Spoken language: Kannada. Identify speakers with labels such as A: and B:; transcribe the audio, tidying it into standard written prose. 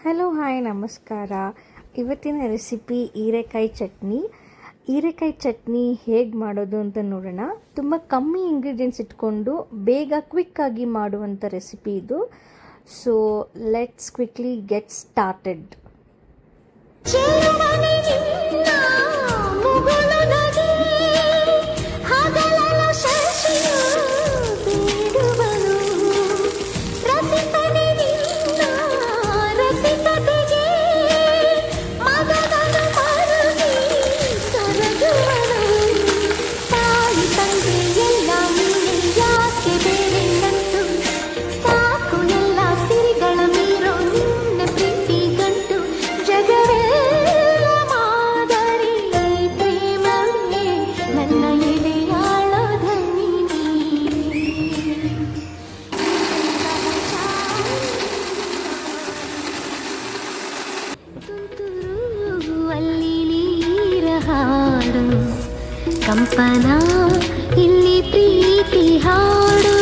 A: ಹಲೋ ಹಾಯ್ ನಮಸ್ಕಾರ. ಇವತ್ತಿನ ರೆಸಿಪಿ ಹೀರೆಕಾಯಿ ಚಟ್ನಿ. ಹೀರೆಕಾಯಿ ಚಟ್ನಿ ಹೇಗೆ ಮಾಡೋದು ಅಂತ ನೋಡೋಣ. ತುಂಬ ಕಮ್ಮಿ ಇಂಗ್ರೀಡಿಯೆಂಟ್ಸ್ ಇಟ್ಕೊಂಡು ಬೇಗ ಕ್ವಿಕ್ಕಾಗಿ ಮಾಡುವಂಥ ರೆಸಿಪಿ ಇದು. So let's quickly get started.
B: ಕಂಪನ ಇಲ್ಲಿ ಪ್ರೀತಿ ಹಾಡು.